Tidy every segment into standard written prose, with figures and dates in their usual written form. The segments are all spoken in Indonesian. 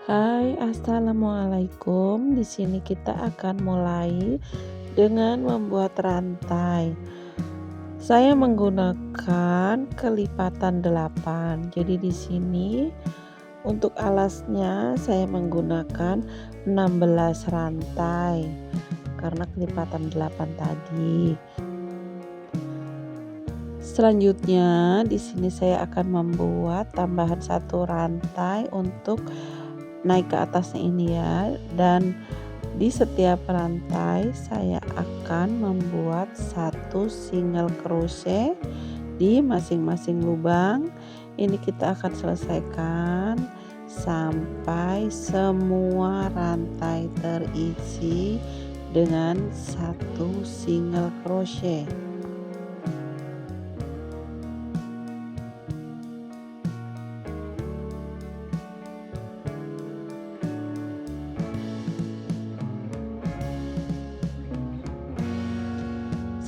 Hai, assalamualaikum. Di sini kita akan mulai dengan membuat rantai. Saya menggunakan kelipatan 8. Jadi di sini untuk alasnya saya menggunakan 16 rantai karena kelipatan 8 tadi. Selanjutnya di sini saya akan membuat tambahan satu rantai untuk naik ke atasnya ini ya, dan di setiap rantai saya akan membuat satu single crochet di masing-masing lubang. Ini kita akan selesaikan sampai semua rantai terisi dengan satu single crochet.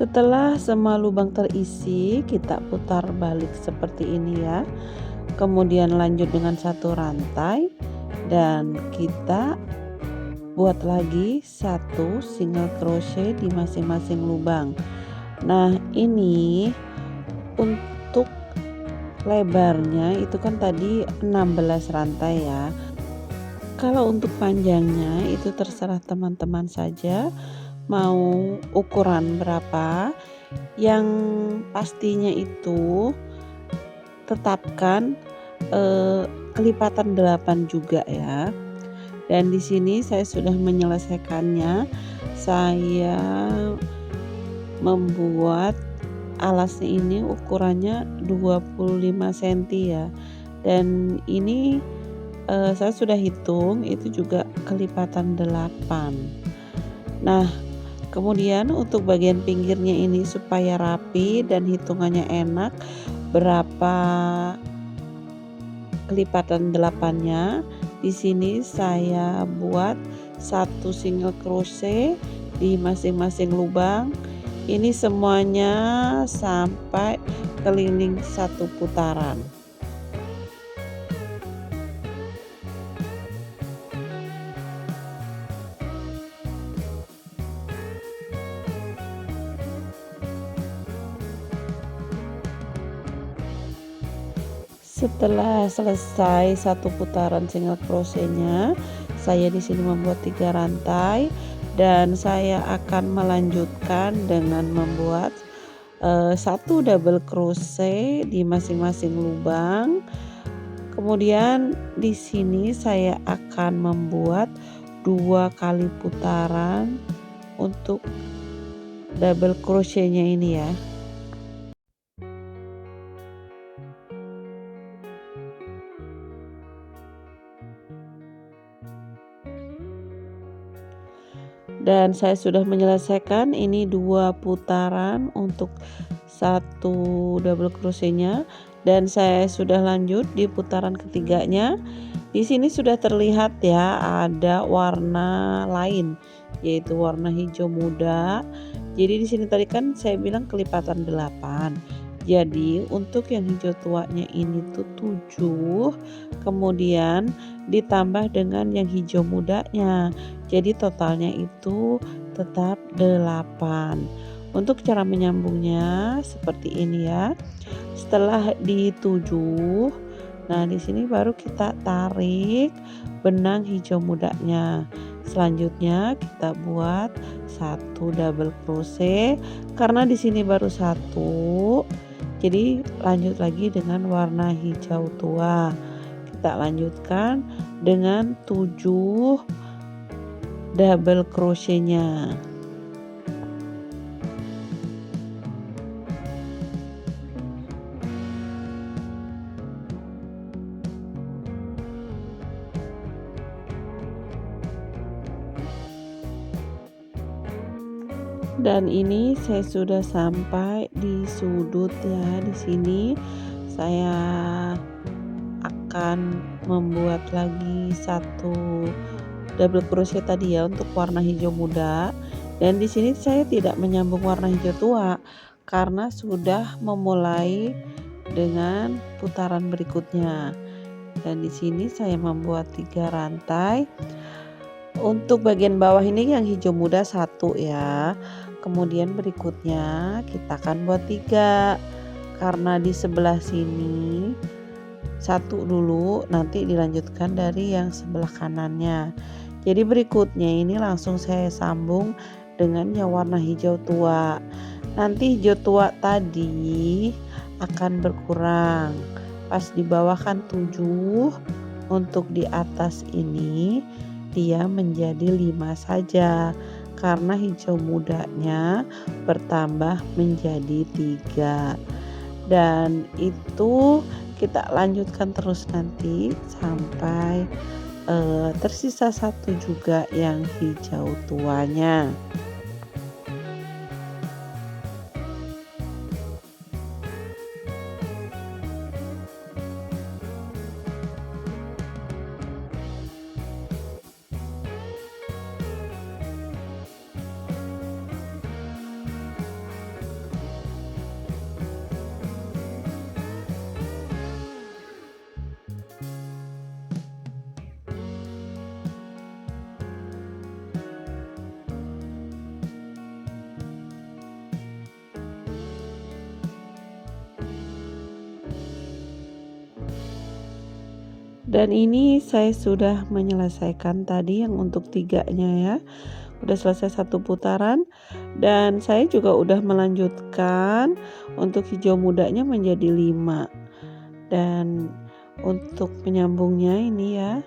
Setelah semua lubang terisi, kita putar balik seperti ini ya. Kemudian lanjut dengan satu rantai dan kita buat lagi satu single crochet di masing-masing lubang. Nah, ini untuk lebarnya itu kan tadi 16 rantai ya. Kalau untuk panjangnya itu terserah teman-teman saja mau ukuran berapa. Yang pastinya itu tetapkan kelipatan 8 juga ya. Dan di sini saya sudah menyelesaikannya. Saya membuat alasnya ini ukurannya 25 cm ya. Dan ini saya sudah hitung itu juga kelipatan 8. Nah, kemudian untuk bagian pinggirnya ini supaya rapi dan hitungannya enak berapa kelipatan 8-nya. Di sini saya buat satu single crochet di masing-masing lubang. Ini semuanya sampai keliling satu putaran. Setelah selesai satu putaran single crochetnya, saya di sini membuat 3 rantai dan saya akan melanjutkan dengan membuat satu double crochet di masing-masing lubang. Kemudian di sini saya akan membuat 2 kali putaran untuk double crochetnya ini ya. Dan saya sudah menyelesaikan ini 2 putaran untuk satu double crochetnya, dan saya sudah lanjut di putaran ketiganya. Di sini sudah terlihat ya ada warna lain, yaitu warna hijau muda. Jadi di sini tadi kan saya bilang kelipatan 8. Jadi untuk yang hijau tuanya ini tuh 7, kemudian ditambah dengan yang hijau mudanya. Jadi totalnya itu tetap 8. Untuk cara menyambungnya seperti ini ya. Setelah di 7, nah di sini baru kita tarik benang hijau mudanya. Selanjutnya kita buat satu double crochet karena di sini baru satu. Jadi lanjut lagi dengan warna hijau tua. Kita lanjutkan dengan 7 double crochetnya. Dan ini saya sudah sampai di sudut ya. Di sini saya akan membuat lagi satu double crochet tadi ya untuk warna hijau muda. Dan di sini saya tidak menyambung warna hijau tua karena sudah memulai dengan putaran berikutnya. Dan di sini saya membuat 3 rantai. Untuk bagian bawah ini yang hijau muda 1 ya. Kemudian berikutnya kita akan buat 3. Karena di sebelah sini 1 dulu, nanti dilanjutkan dari yang sebelah kanannya. Jadi berikutnya ini langsung saya sambung dengan yang warna hijau tua. Nanti hijau tua tadi akan berkurang. Pas di bawah kan 7, untuk di atas ini dia menjadi 5 saja. Karena hijau mudanya bertambah menjadi 3. Dan itu kita lanjutkan terus nanti sampai tersisa 1 juga yang hijau tuanya. Dan ini saya sudah menyelesaikan tadi yang untuk 3-nya ya. Udah selesai 1 putaran, dan saya juga udah melanjutkan untuk hijau mudanya menjadi 5. Dan untuk penyambungnya ini ya,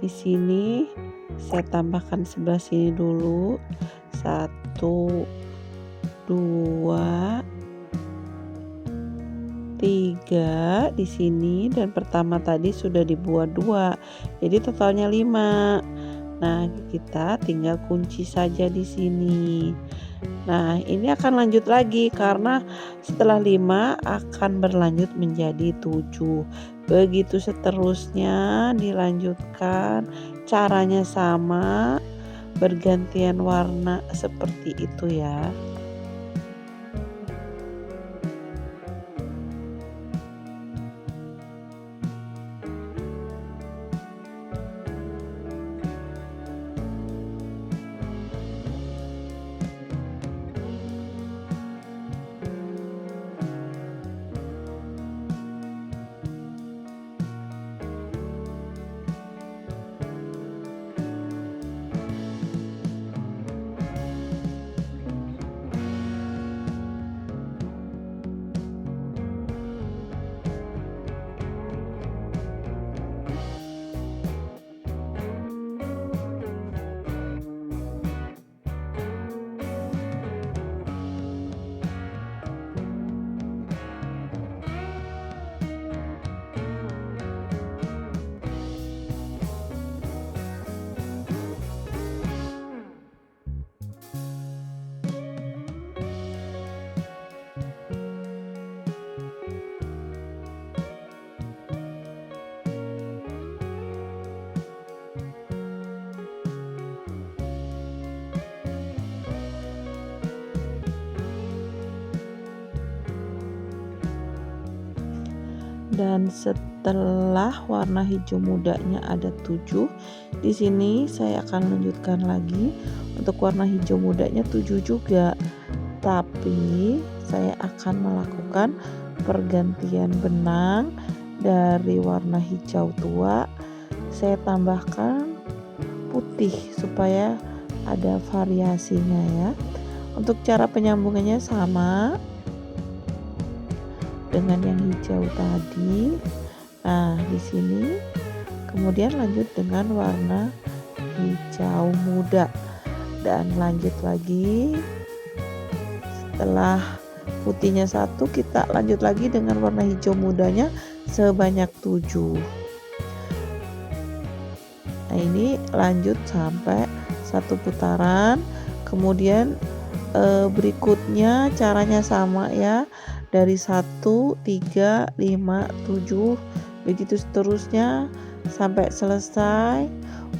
di sini saya tambahkan sebelah sini dulu 1, 2, 3 di sini, dan pertama tadi sudah dibuat 2. Jadi totalnya 5. Nah, kita tinggal kunci saja di sini. Nah, ini akan lanjut lagi karena setelah 5 akan berlanjut menjadi 7. Begitu seterusnya dilanjutkan, caranya sama, bergantian warna seperti itu ya. Dan setelah warna hijau mudanya ada 7, di sini saya akan lanjutkan lagi untuk warna hijau mudanya 7 juga. Tapi saya akan melakukan pergantian benang dari warna hijau tua, saya tambahkan putih supaya ada variasinya ya. Untuk cara penyambungannya sama dengan yang hijau tadi. Nah, di sini kemudian lanjut dengan warna hijau muda, dan lanjut lagi. Setelah putihnya 1, kita lanjut lagi dengan warna hijau mudanya sebanyak 7. Nah, ini lanjut sampai 1 putaran. Kemudian berikutnya caranya sama ya. Dari 1, 3, 5, 7, begitu seterusnya sampai selesai.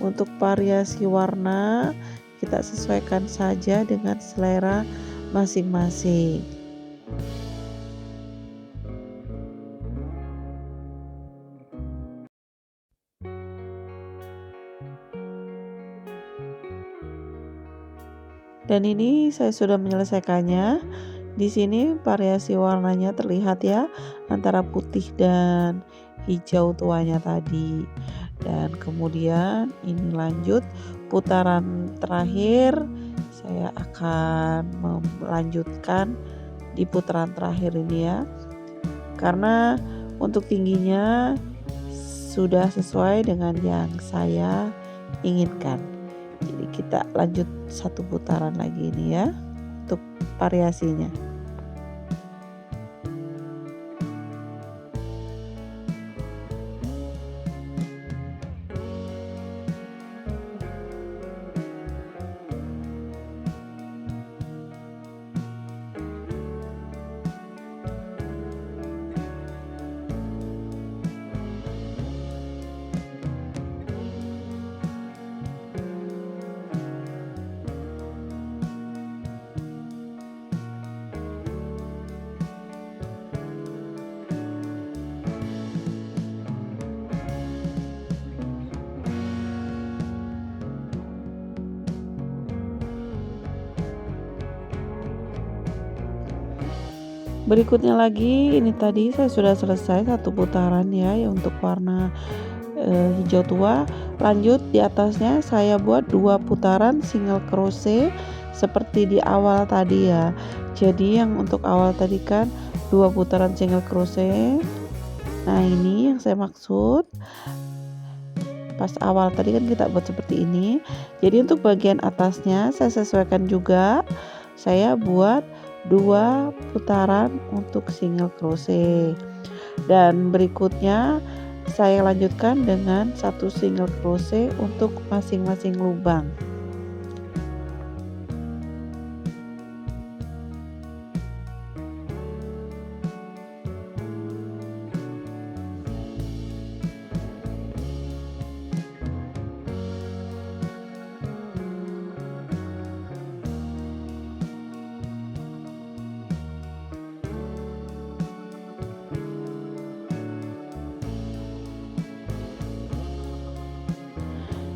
Untuk variasi warna kita sesuaikan saja dengan selera masing-masing. Dan ini saya sudah menyelesaikannya. Di sini variasi warnanya terlihat ya, antara putih dan hijau tuanya tadi. Dan kemudian ini lanjut putaran terakhir, saya akan melanjutkan di putaran terakhir ini ya. Karena untuk tingginya sudah sesuai dengan yang saya inginkan. Jadi kita lanjut satu putaran lagi ini ya untuk variasinya. Berikutnya lagi ini tadi saya sudah selesai satu putaran ya untuk warna hijau tua. Lanjut di atasnya saya buat 2 putaran single crochet seperti di awal tadi ya. Jadi yang untuk awal tadi kan 2 putaran single crochet. Nah ini yang saya maksud. Pas awal tadi kan kita buat seperti ini. Jadi untuk bagian atasnya saya sesuaikan juga. Saya buat 2 putaran untuk single crochet. Dan berikutnya saya lanjutkan dengan 1 single crochet untuk masing-masing lubang.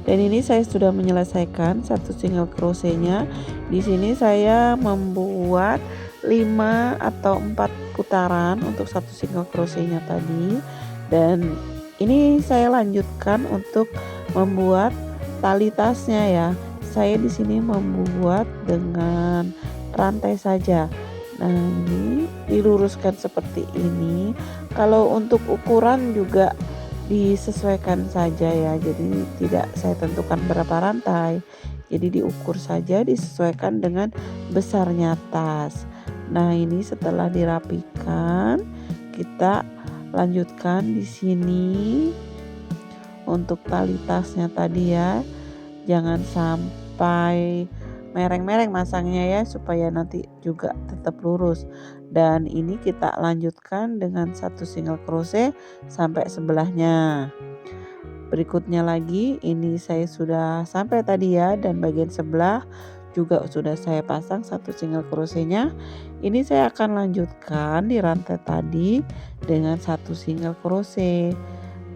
Dan ini saya sudah menyelesaikan satu single crochetnya. Di sini saya membuat 5 atau 4 putaran untuk satu single crochetnya tadi. Dan ini saya lanjutkan untuk membuat tali tasnya ya. Saya di sini membuat dengan rantai saja. Nah, ini diluruskan seperti ini. Kalau untuk ukuran juga disesuaikan saja ya, jadi tidak saya tentukan berapa rantai, jadi diukur saja, disesuaikan dengan besarnya tas. Nah ini setelah dirapikan kita lanjutkan di sini untuk tali tasnya tadi ya, jangan sampai mereng-mereng masangnya ya, supaya nanti juga tetap lurus. Dan ini kita lanjutkan dengan satu single crochet sampai sebelahnya. Berikutnya lagi ini saya sudah sampai tadi ya, dan bagian sebelah juga sudah saya pasang satu single crochetnya. Ini saya akan lanjutkan di rantai tadi dengan satu single crochet.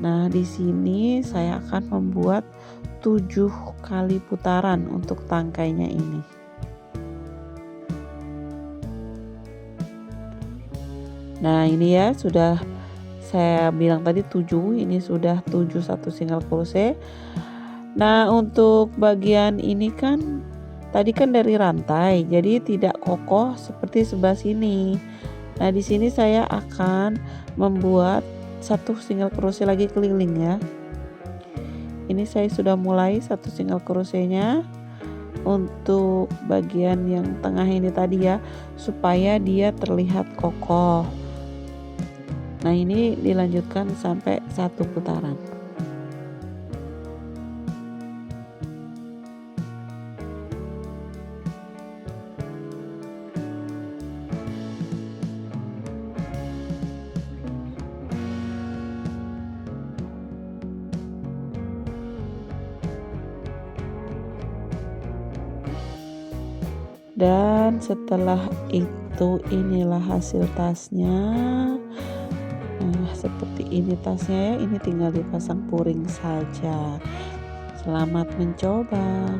Nah di sini saya akan membuat 7 kali putaran untuk tangkainya ini. Nah ini ya sudah saya bilang tadi 7, ini sudah 7 satu single crochet. Nah untuk bagian ini kan tadi kan dari rantai, jadi tidak kokoh seperti sebelah sini. Nah di sini saya akan membuat satu single crochet lagi keliling ya. Ini saya sudah mulai satu single crochetnya untuk bagian yang tengah ini tadi ya, supaya dia terlihat kokoh. Nah ini dilanjutkan sampai satu putaran. Dan setelah itu inilah hasil tasnya. Nah seperti ini tasnya ya, ini tinggal dipasang puring saja. Selamat mencoba.